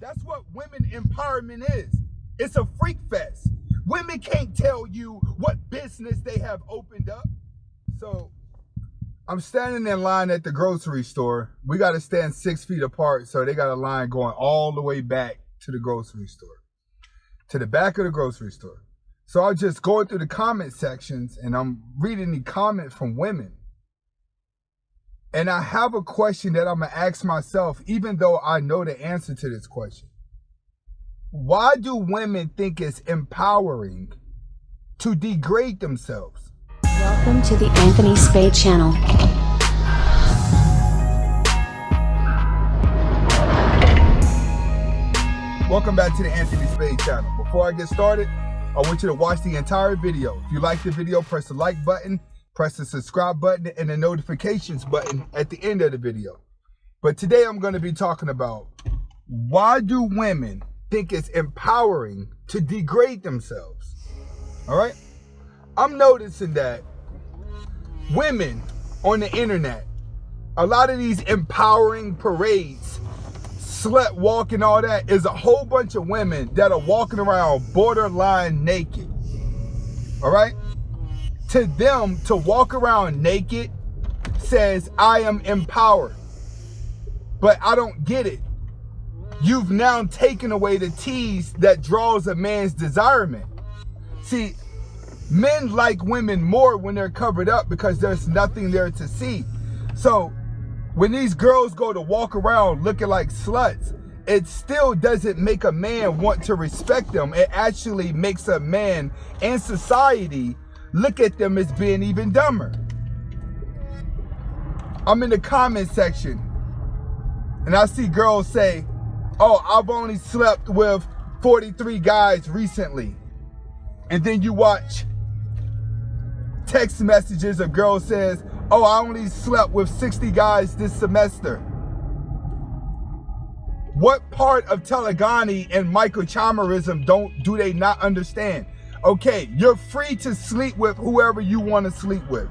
That's what women empowerment is. It's a freak fest. Women can't tell you what business they have opened up. So I'm standing in line at the grocery store. We got to stand 6 feet apart. So they got a line going all the way back to the grocery store, to the back of the grocery store. So I'm just going through the comment sections and I'm reading the comments from women. And I have a question that I'm going to ask myself, even though I know the answer to this question. Why do women think it's empowering to degrade themselves? Welcome to the Anthony Spade channel. Welcome back to the Anthony Spade channel. Before I get started, I want you to watch the entire video. If you like the video, press the like button, press the subscribe button, and the notifications button at the end of the video. But today I'm going to be talking about why do women think it's empowering to degrade themselves? All right? I'm noticing that women on the internet, a lot of these empowering parades, slut walk and all that, is a whole bunch of women that are walking around borderline naked. All right? To them, to walk around naked says, I am empowered. But I don't get it. You've now taken away the tease that draws a man's desirement. See, men like women more when they're covered up because there's nothing there to see. So when these girls go to walk around looking like sluts, it still doesn't make a man want to respect them. It actually makes a man and society look at them as being even dumber. I'm in the comment section and I see girls say, oh, I've only slept with 43 guys recently. And then you watch text messages of girls says, oh, I only slept with 60 guys this semester. What part of telegamy and microchimerism do they not understand? Okay, you're free to sleep with whoever you want to sleep with.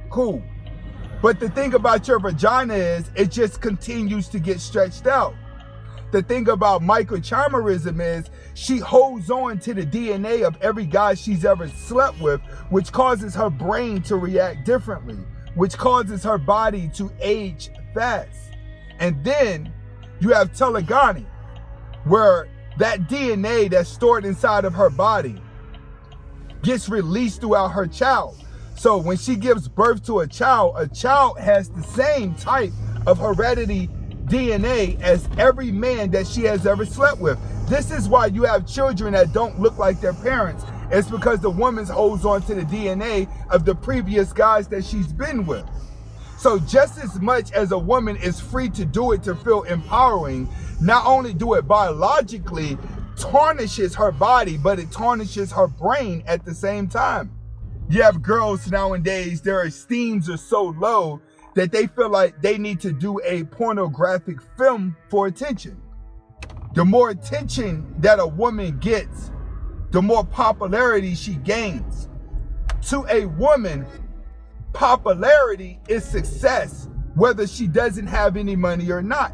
Cool. But the thing about your vagina is it just continues to get stretched out. The thing about microchimerism is she holds on to the DNA of every guy she's ever slept with, which causes her brain to react differently, which causes her body to age fast. And then you have telegamy, where that DNA that's stored inside of her body gets released throughout her child. So when she gives birth to a child has the same type of heredity DNA as every man that she has ever slept with. This is why you have children that don't look like their parents. It's because the woman holds on to the DNA of the previous guys that she's been with. So just as much as a woman is free to do it to feel empowering, not only do it biologically, tarnishes her body, but it tarnishes her brain at the same time. You have girls nowadays, their esteems are so low that they feel like they need to do a pornographic film for attention. The more attention that a woman gets, the more popularity she gains. To a woman, popularity is success, whether she doesn't have any money or not.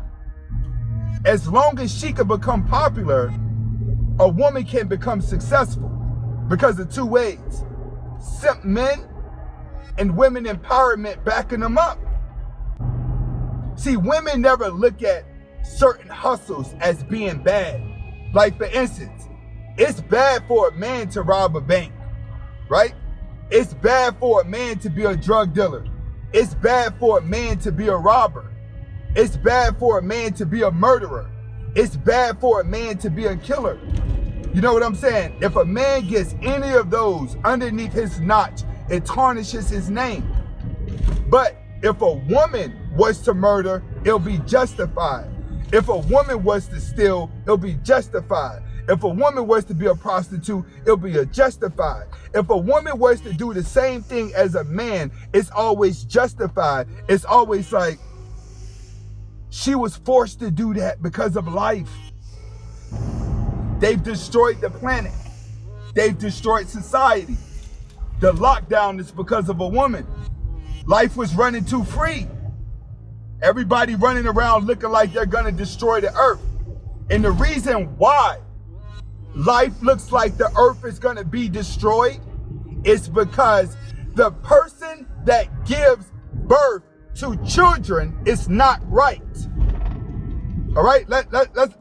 As long as she can become popular, a woman can become successful because of two ways: simp men and women empowerment backing them up. See, women never look at certain hustles as being bad. Like, for instance, it's bad for a man to rob a bank, right? It's bad for a man to be a drug dealer. It's bad for a man to be a robber. It's bad for a man to be a murderer. It's bad for a man to be a killer. You know what I'm saying? If a man gets any of those underneath his notch, it tarnishes his name. But if a woman was to murder, it'll be justified. If a woman was to steal, it'll be justified. If a woman was to be a prostitute, it'll be justified. If a woman was to do the same thing as a man, it's always justified. It's always like she was forced to do that because of life. They've destroyed the planet. They've destroyed society. The lockdown is because of a woman. Life was running too free. Everybody running around looking like they're gonna destroy the earth. And the reason why life looks like the earth is going to be destroyed is because the person that gives birth to children is not right. All right, let's.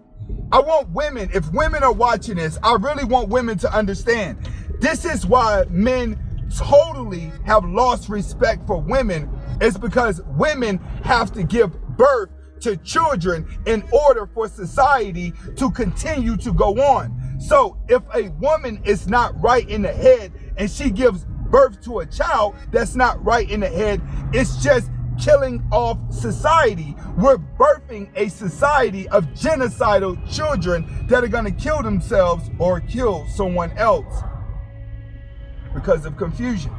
I want women, if women are watching this, I really want women to understand. This is why men totally have lost respect for women. It's because women have to give birth to children in order for society to continue to go on. So if a woman is not right in the head and she gives birth to a child that's not right in the head, it's just killing off society. We're birthing a society of genocidal children that are going to kill themselves or kill someone else because of confusion.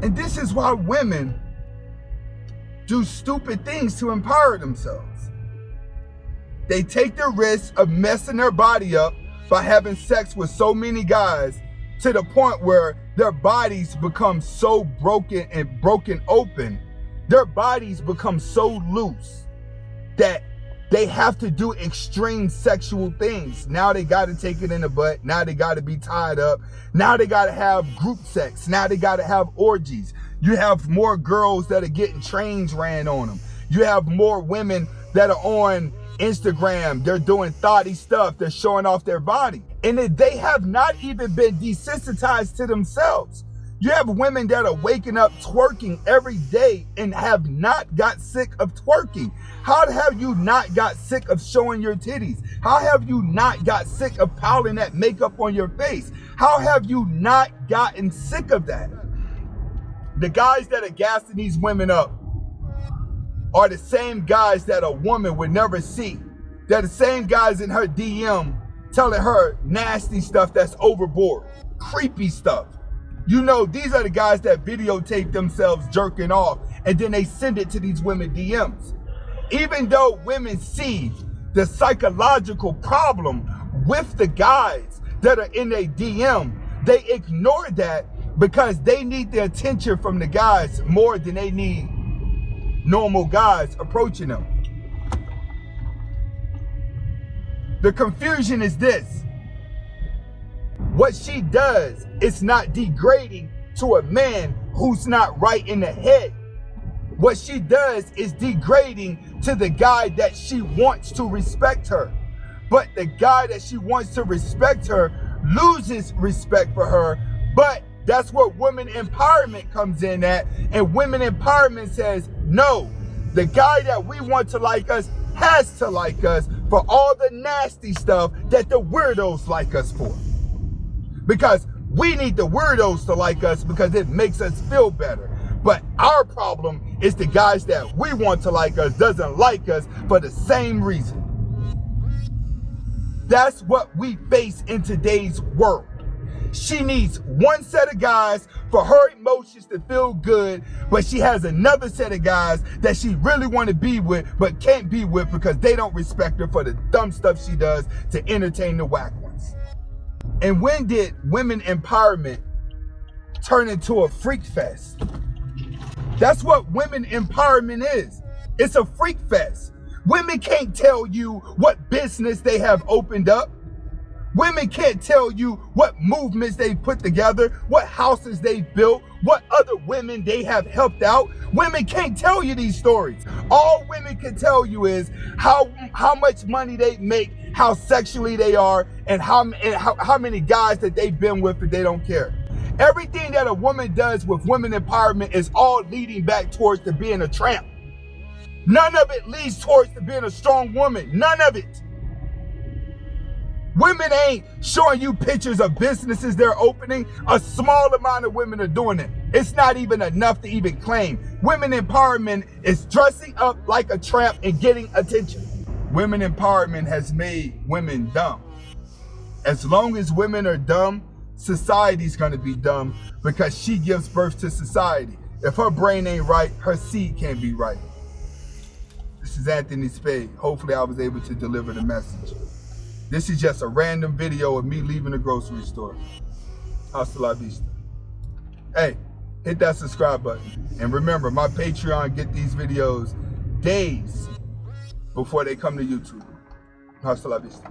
And this is why women do stupid things to empower themselves. They take the risk of messing their body up by having sex with so many guys to the point where their bodies become so broken and broken open. Their bodies become so loose that they have to do extreme sexual things. Now they got to take it in the butt. Now they got to be tied up. Now they got to have group sex. Now they got to have orgies. You have more girls that are getting trains ran on them. You have more women that are on Instagram. They're doing thotty stuff. They're showing off their body. And they have not even been desensitized to themselves. You have women that are waking up twerking every day and have not got sick of twerking. How have you not got sick of showing your titties? How have you not got sick of piling that makeup on your face? How have you not gotten sick of that? The guys that are gassing these women up are the same guys that a woman would never see. They're the same guys in her DM telling her nasty stuff that's overboard, creepy stuff. You know, these are the guys that videotape themselves jerking off and then they send it to these women DMs. Even though women see the psychological problem with the guys that are in a DM, they ignore that because they need the attention from the guys more than they need normal guys approaching them. The confusion is this. What she does is not degrading to a man who's not right in the head. What she does is degrading to the guy that she wants to respect her. But the guy that she wants to respect her loses respect for her. But that's where women empowerment comes in at. And women empowerment says, no, the guy that we want to like us has to like us for all the nasty stuff that the weirdos like us for. Because we need the weirdos to like us because it makes us feel better. But our problem is the guys that we want to like us doesn't like us for the same reason. That's what we face in today's world. She needs one set of guys for her emotions to feel good, but she has another set of guys that she really want to be with, but can't be with because they don't respect her for the dumb stuff she does to entertain the whack ones. And when did women empowerment turn into a freak fest? That's what women empowerment is. It's a freak fest. Women can't tell you what business they have opened up. Women can't tell you what movements they put together, what houses they built, what other women they have helped out. Women can't tell you these stories. All women can tell you is how much money they make, how sexually they are, and how many guys that they've been with that they don't care. Everything that a woman does with women empowerment is all leading back towards to being a tramp. None of it leads towards to being a strong woman. None of it. Women ain't showing you pictures of businesses they're opening. A small amount of women are doing it. It's not even enough to even claim. Women empowerment is dressing up like a tramp and getting attention. Women empowerment has made women dumb. As long as women are dumb, society's gonna be dumb because she gives birth to society. If her brain ain't right, her seed can't be right. This is Anthony Spade. Hopefully I was able to deliver the message. This is just a random video of me leaving the grocery store. Hasta la vista. Hey, hit that subscribe button. And remember, my Patreon get these videos days before they come to YouTube. Hasta la vista.